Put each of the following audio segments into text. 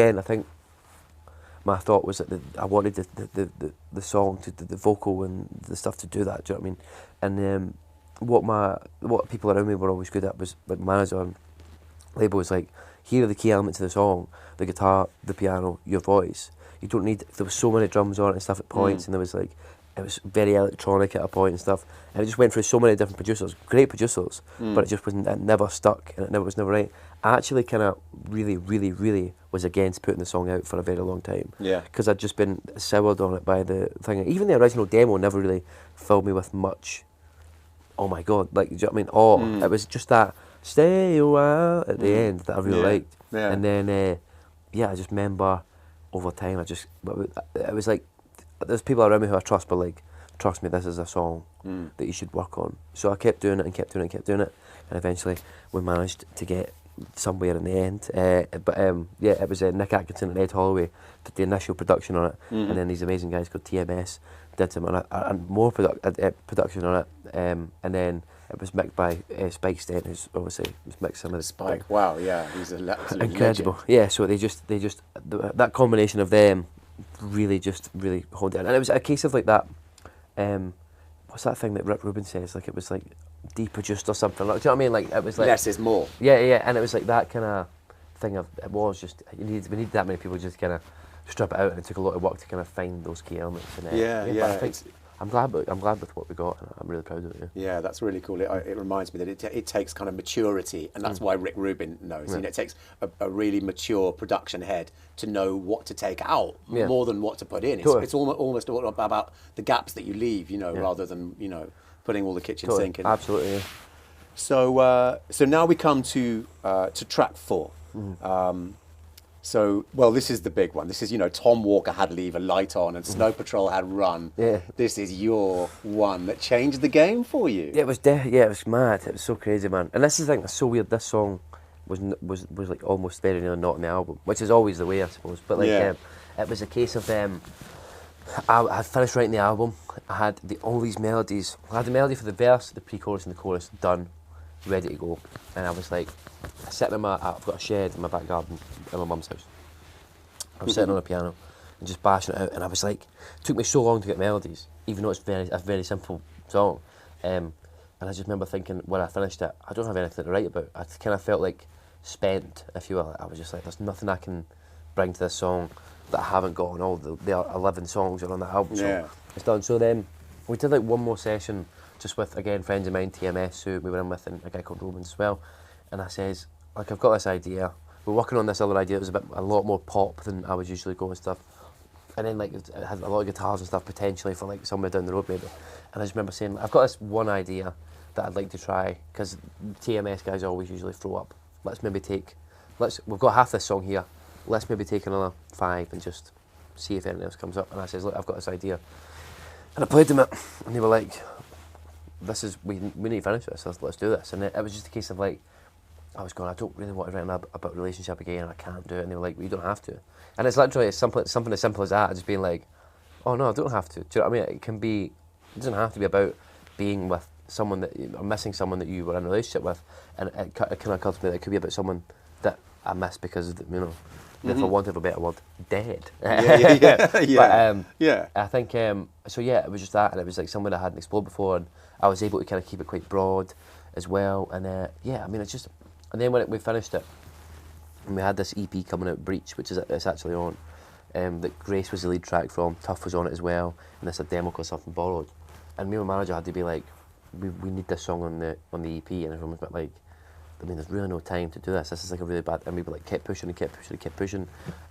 again, I think my thought was that I wanted the song to the vocal and the stuff to do that. Do you know what I mean? And what people around me were always good at was like manager and label was like, here are the key elements of the song: the guitar, the piano, your voice. You don't need. There was so many drums on it and stuff at points, and there was like, it was very electronic at a point and stuff. And it just went through so many different producers, great producers, but it just wasn't. It never stuck, and it was never right. I actually kind of really was against putting the song out for a very long time. Yeah. Because I'd just been soured on it by the thing. Even the original demo never really filled me with much. Oh my God! Like, do you know what I mean? Oh, it was just that "Stay a While" at the end that I really liked. Yeah. And then, I just remember over time, it was like, there's people around me who I trust, but like, trust me, this is a song that you should work on. So I kept doing it and kept doing it and kept doing it, and eventually we managed to get somewhere in the end. It was Nick Atkinson and Ed Holloway did the initial production on it, and then these amazing guys called TMS did some and more production on it, and then it was mixed by Spike Stent, who's obviously mixed some of the Spike. Wow, yeah, he's an absolute incredible. legend. Yeah, so they just that combination of them really honed it in. And it was a case of like that. What's that thing that Rick Rubin says? Like, it was like deproduced or something. Like, do you know what I mean? Like, it was like Less is more. Yeah, and it was like that kind of thing of, it was just, we needed that many people just kind of strip it out, and it took a lot of work to kind of find those key elements. And, but I think I'm glad with what we got, and I'm really proud of it. Yeah, that's really cool. It reminds me that it takes kind of maturity, and that's why Rick Rubin knows. Yeah. You know, it takes a really mature production head to know what to take out more than what to put in. It's almost all about the gaps that you leave, you know, rather than, you know, putting all the kitchen sink in. Absolutely. Yeah. So now we come to track 4. So, well, this is the big one. This is, you know, Tom Walker had Leave a Light On and Snow Patrol had Run. Yeah. This is your one that changed the game for you. Yeah, it was mad. It was so crazy, man. And this is the thing that's so weird. This song was like almost very nearly not on the album, which is always the way, I suppose. But like, it was a case of I had finished writing the album. I had all these melodies. I had the melody for the verse, the pre-chorus, and the chorus done, ready to go. And I was like, sitting I've got a shed in my back garden in my mum's house. I was sitting on a piano and just bashing it out, and I was like, it took me so long to get melodies, even though it's a very simple song. And I just remember thinking, when I finished it, I don't have anything to write about. I kind of felt like spent, if you will. I was just like, there's nothing I can bring to this song that I haven't got on all the 11 songs are on that album. So it's done. So then we did like one more session just with, again, friends of mine, TMS, who we were in with, and a guy called Roman as well. And I says, like, I've got this idea. We're working on this other idea. It was a lot more pop than I would usually go and stuff. And then like, it had a lot of guitars and stuff potentially for like somewhere down the road maybe. And I just remember saying, I've got this one idea that I'd like to try, because TMS guys always usually throw up. We've got half this song here. Let's maybe take another 5 and just see if anything else comes up. And I says, look, I've got this idea. And I played them it, and they were like, we need to finish this, let's do this. And it was just a case of like, I was going, I don't really want to write about relationship again, and I can't do it. And they were like, well, you don't have to. And it's literally something as simple as that, just being like, oh no, I don't have to. Do you know what I mean? It doesn't have to be about being with someone or missing someone that you were in a relationship with. And it kind of occurred to me that it could be about someone that I missed because, you know, for want of a better word, dead. Yeah. I think, so yeah, it was just that, and it was like someone I hadn't explored before, and I was able to kind of keep it quite broad as well. And I mean, it's just, and then when we finished it, and we had this EP coming out, Breach, which it's actually on, that Grace was the lead track from, Tough was on it as well, and this a demo called Something Borrowed. And me and my manager had to be like, we need this song on the EP, and everyone was like, I mean, there's really no time to do this. This is like a really bad, and we were like kept pushing,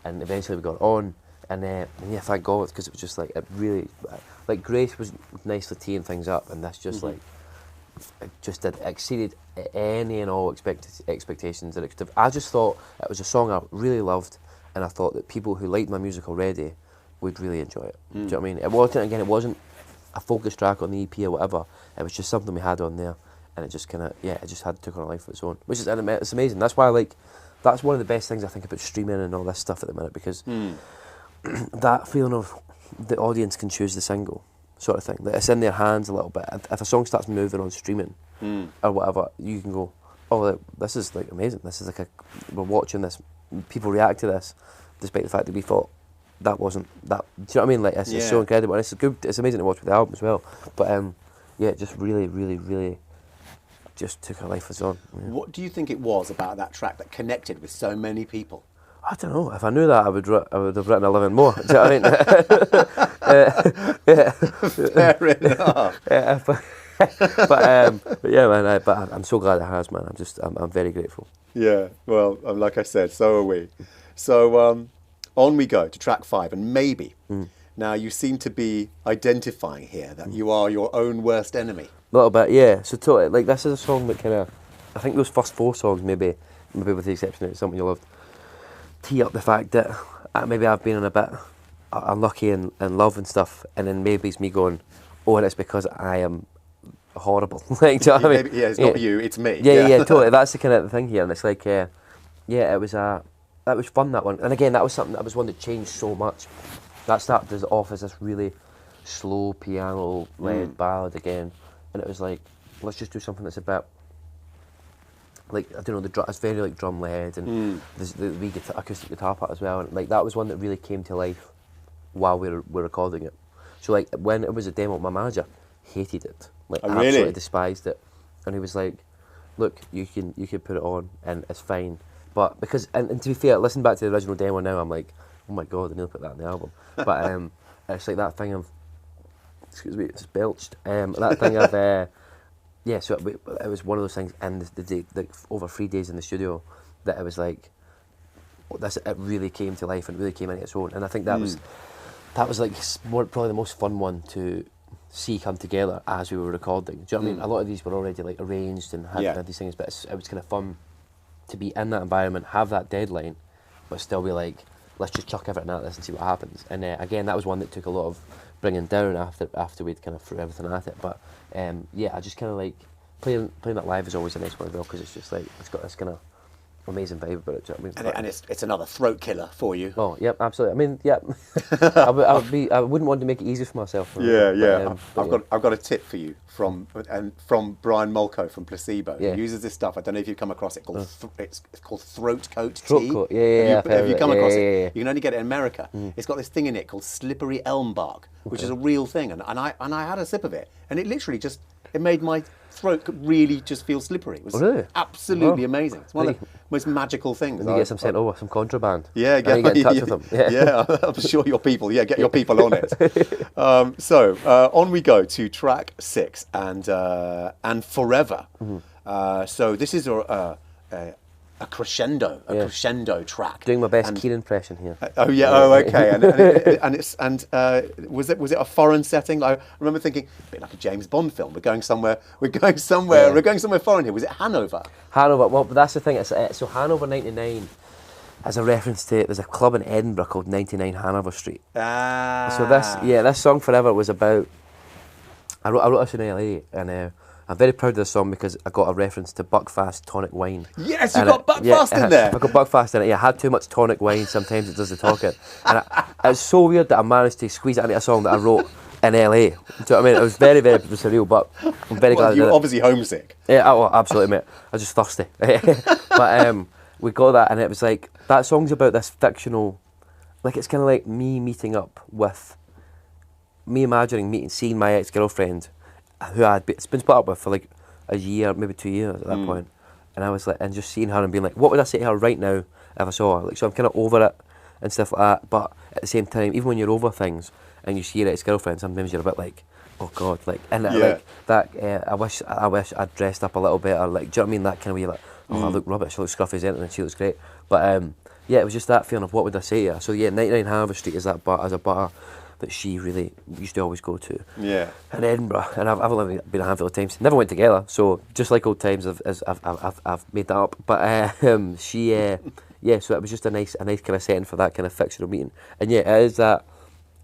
and eventually we got on, and yeah, thank God, because it was just like, it really, like Grace was nicely teeing things up, and this just like, it just exceeded any and all expectations that it could have. I just thought it was a song I really loved, and I thought that people who liked my music already would really enjoy it. Do you know what I mean? It wasn't a focus track on the EP or whatever. It was just something we had on there, and it just kind of, it just took on a life of its own, which is, it's amazing. That's why that's one of the best things I think about streaming and all this stuff at the minute, because that feeling of the audience can choose the single sort of thing, that it's in their hands a little bit. If a song starts moving on streaming or whatever, you can go, oh, this is like amazing. This is like we're watching this, people react to this. despite the fact that we thought that wasn't that. Do you know what I mean? Like it's so incredible, and it's good. It's amazing to watch with the album as well. But yeah, it just really, really, really just took a life of its own. Yeah. What do you think it was about that track that connected with so many people? I don't know. If I knew that, I would have written 11 more. Do you know what I mean? Fair enough. But yeah, man. But I'm so glad it has, man. I'm very grateful. Yeah. Well, like I said, so are we. So on we go to track 5, and maybe. Now you seem to be identifying here that you are your own worst enemy. A little bit, yeah. So totally, like this is a song that kind of, I think those first 4 songs, maybe with the exception of Something You Loved, tee up the fact that maybe I've been in a bit unlucky in love and stuff, and then maybe it's me going, oh, and it's because I am horrible. Like, do you know what I mean? Yeah, it's not you, it's me. Yeah, totally. That's the kind of thing here, and it's like, yeah, it was that was fun, that one, and again, that was something that was one that changed so much. That started off as this really slow piano-led ballad again, and it was like, let's just do something that's a bit. Like, I don't know, it's very like drum led, and there's the wee acoustic guitar part as well, and like that was one that really came to life while we were recording it. So like when it was a demo, my manager hated it, like absolutely despised it, and he was like, "Look, you can put it on, and it's fine." But because and to be fair, listen back to the original demo now, I'm like, "Oh my god, I nearly put that in the album." But it's like that thing of, excuse me, it's belched. That thing of. Yeah, so it was one of those things, and the day, like over 3 days in the studio, that it was like, it really came to life and really came into its own, and I think that was like probably the most fun one to see come together as we were recording. Do you know what I mean? A lot of these were already like arranged and had these things, but it was kind of fun to be in that environment, have that deadline, but still be like, let's just chuck everything at this and see what happens. And again, that was one that took a lot of bringing down after we'd kind of threw everything at it, but yeah, I just kind of like playing that live is always a nice one as well, because it's just like it's got this kind of amazing vibe about it. Do you know what I mean? And it's another throat killer for you. Oh, yep, absolutely. I mean, yeah, I wouldn't want to make it easy for myself. Yeah. I've got a tip for you from Brian Molko from Placebo. Yeah. He uses this stuff. I don't know if you've come across it. It's called throat coat tea. Throat coat, yeah. Have you come across it? You can only get it in America. It's got this thing in it called slippery elm bark, which is a real thing. And I had a sip of it, and it literally it made my throat really just feel slippery. It was absolutely amazing. It's one of the most magical things. And you get some sent over, some contraband. Yeah, get in touch with them. Yeah, I'm sure your people. Yeah, get your people on it. So on we go to track 6 and Forever. So this is a crescendo, crescendo track. Doing my best Keen impression here. Okay. Was it a foreign setting? I remember thinking, a bit like a James Bond film. We're going somewhere foreign here. Was it Hanover? Hanover. Well, but that's the thing. So Hanover 99 as a reference to, there's a club in Edinburgh called 99 Hanover Street. So this song Forever was about, I wrote this in LA, and I'm very proud of this song because I got a reference to Buckfast tonic wine. Yes, you got Buckfast in there. I got Buckfast in it. Yeah, I had too much tonic wine. Sometimes it does the talking. And it's so weird that I managed to squeeze it into a song that I wrote in LA. Do you know what I mean? It was very, very surreal, but I'm very glad I did it. You were obviously homesick. Yeah, absolutely, mate. I was just thirsty. But we got that, and it was like, that song's about this fictional, like it's kind of like me imagining seeing my ex-girlfriend, who I'd been split up with for like a year, maybe 2 years at that point. And I was like, and just seeing her and being like, what would I say to her right now if I saw her? Like, so I'm kind of over it and stuff like that. But at the same time, even when you're over things and you see your ex-girlfriend, sometimes you're a bit like, oh God, like, and like that. I wish I'd dressed up a little better. Like, do you know what I mean? That kind of way, like, oh, I look rubbish, I look scruffy as anything, and she looks great. But yeah, it was just that feeling of what would I say to her. So yeah, 99 Hanover Street is that bar, as a bar that she really used to always go to. Yeah. In Edinburgh, and I've only been a handful of times. Never went together, so just like old times, I've made that up. But she, yeah. So it was just a nice kind of setting for that kind of fictional meeting. And yeah, it is that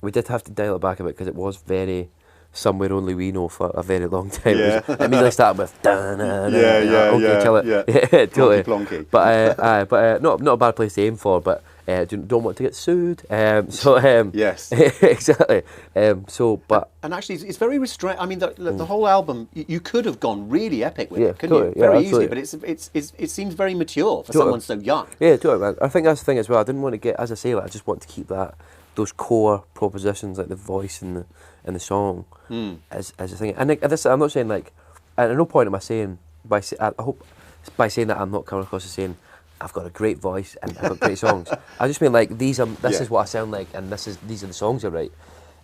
we did have to dial it back a bit because it was very somewhere only we know for a very long time. Yeah. It immediately started with okay, chill it. Yeah, totally. Plonky. But not a bad place to aim for. But don't want to get sued. Yes. Exactly. But and actually, it's very restrained. I mean, the whole album, you could have gone really epic with it, couldn't totally, you? Very absolutely. easily, but it seems very mature for someone so young. Yeah, totally, man. I think that's the thing as well. I didn't want to get, as I say, I just want to keep those core propositions, like the voice and the song, as a thing. And this, I'm not saying like, at no point am I saying I hope by saying that I'm not coming across as saying I've got a great voice and I've got great songs. I just mean like this is what I sound like, and these are the songs I write.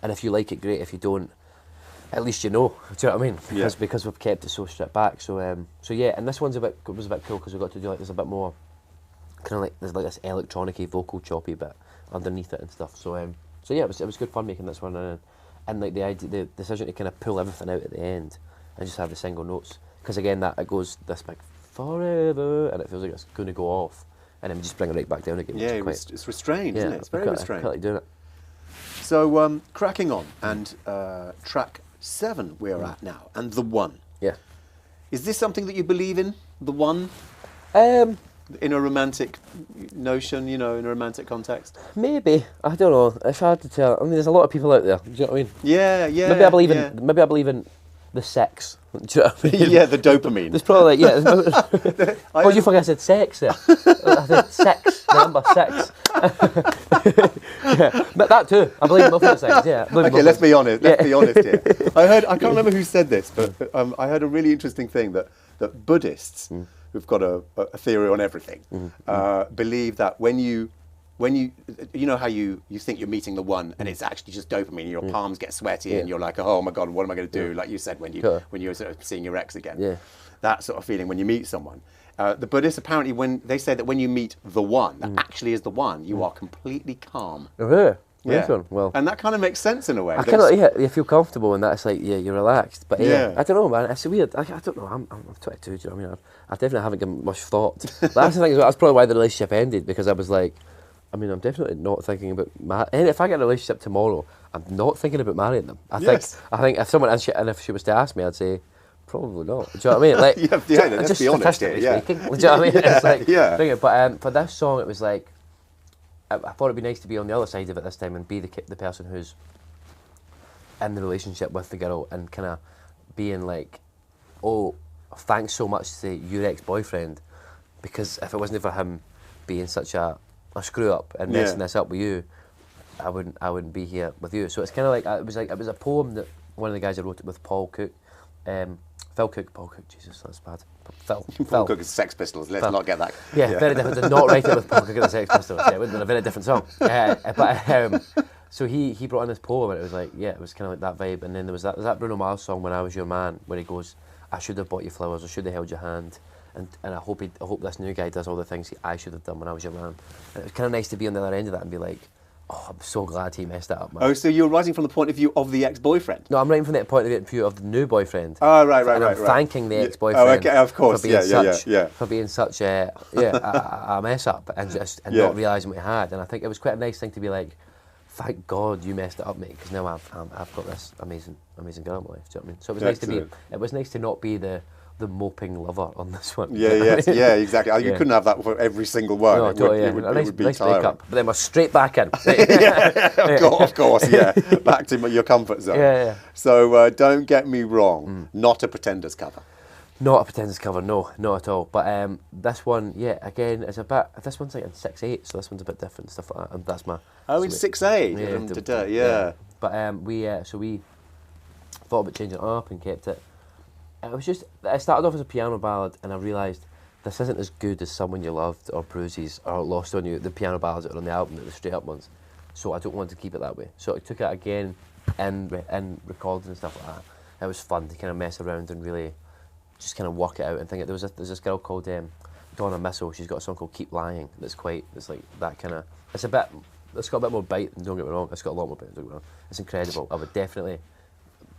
And if you like it, great. If you don't, at least you know. Do you know what I mean? Because we've kept it so stripped back. So yeah, and this one's was a bit cool because we got to do like there's a bit more kind of like there's like this electronic-y vocal choppy bit underneath it and stuff. So yeah, it was good fun making this one, and like the idea, the decision to kind of pull everything out at the end and just have the single notes, because again that it goes this big forever and it feels like it's going to go off, and then we just bring it right back down again. Yeah, it's restrained, isn't it? It's very restrained. I quite like doing it. So cracking on, and track 7 we're at now, and The One. Yeah. Is this something that you believe in? The One? In a romantic notion, in a romantic context? Maybe. I don't know. It's hard to tell. I mean, there's a lot of people out there. Do you know what I mean? Yeah. Maybe I believe in the sex. Do you know what I mean? Yeah, the dopamine. There's probably what do you think I said? Sex there. I said sex. The number 6. Yeah. But that too. I believe in muffin sex. Yeah. Okay, let's be honest. Let's be honest here. I can't remember who said this, but I heard a really interesting thing that Buddhists, who've got a theory on everything, believe that when you know how you think you're meeting the one, and it's actually just dopamine, and your palms get sweaty, and you're like, oh my god, what am I going to do? Like you said, when you're sort of seeing your ex again, that sort of feeling when you meet someone. The Buddhists apparently, when they say that when you meet the one, that actually is the one, you are completely calm. Oh, really? Yeah. Well, and that kind of makes sense in a way. You feel comfortable, and that's like, you're relaxed. But I don't know, man. It's weird. I don't know. I'm 22. Do you know what I mean? I definitely haven't given much thought. But that's the thing. That's probably why the relationship ended, because I was like, I mean, I'm definitely not thinking about and if I get in a relationship tomorrow, I'm not thinking about marrying them. I think if someone if she was to ask me, I'd say probably not. Do you know what I mean? Like, let's be honest here. Yeah. Speaking, do you know what I mean? It's like, but for this song, it was like, I thought it'd be nice to be on the other side of it this time and be the person who's in the relationship with the girl, and kind of being like, oh, thanks so much to your ex-boyfriend, because if it wasn't for him being such a screw up and messing this up with you, I wouldn't be here with you. So it's kind of like it was a poem that one of the guys I wrote it with, Paul Cook, Paul Cook, Jesus, that's bad. Paul Cook is Sex Pistols. Let's not get that. Yeah, very different. Did not write it with Paul Cook and the Sex Pistols. Yeah, it would have been a very different song. So he brought in this poem, and it was like, it was kind of like that vibe. And then there was that Bruno Mars song, When I Was Your Man, where he goes, I should have bought you flowers, I should have held your hand, and I hope this new guy does all the things I should have done when I was your man. And it was kind of nice to be on the other end of that and be like, oh, I'm so glad he messed that up, man. Oh, so you're writing from the point of view of the ex-boyfriend? No, I'm writing from the point of view of the new boyfriend. Oh, right. And I'm thanking the ex-boyfriend. Oh, okay, of course. For being such a mess up, and not realising what he had. And I think it was quite a nice thing to be like, thank God you messed it up, mate, because now I've got this amazing girl in my life. Do you know what I mean? So it was it was nice to not be the moping lover on this one. Yeah, exactly. You couldn't have that for every single one. No, it would be nice breakup, but then we're straight back in. Of course, back to your comfort zone. Yeah. So don't get me wrong, not a Pretenders cover. Not a Pretenders cover, no, not at all. But this one, again, is a bit. This one's like in 6/8, so this one's a bit different, stuff like that. And that's my. Oh, in 6/8. Yeah. But we thought about changing it up and kept it. It started off as a piano ballad, and I realised this isn't as good as Someone You Loved or Bruises or Lost on You, the piano ballads that are on the album, the straight up ones. So I don't want to keep it that way. So I took it again in recordings and stuff like that. It was fun to kind of mess around and really just kind of work it out and think. There's this girl called Donna Missile. She's got a song called Keep Lying. It's like that kind of. It's got a bit more bite. Don't get me wrong. It's got a lot more bite. Don't get me wrong. It's incredible. I would definitely.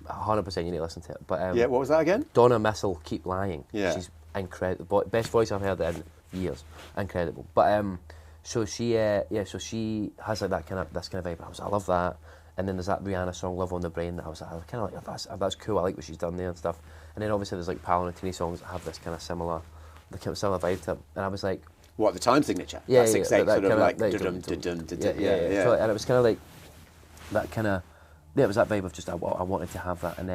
100% you need to listen to it. But what was that again? Donna Missile, Keep Lying. Yeah. She's incredible. Best voice I've heard in years. Incredible. But so she has like this kind of vibe. I love that. And then there's that Rihanna song, Love on the Brain, that I was kind of like, that's cool. I like what she's done there and stuff. And then obviously there's like Paolo Nutini songs that have this kind of similar vibe to them. And I was like, What, the time signature? Yeah, that 6/8 sort of like yeah. So, and it was kind of like that kind of, yeah, it was that vibe of just I wanted to have that, and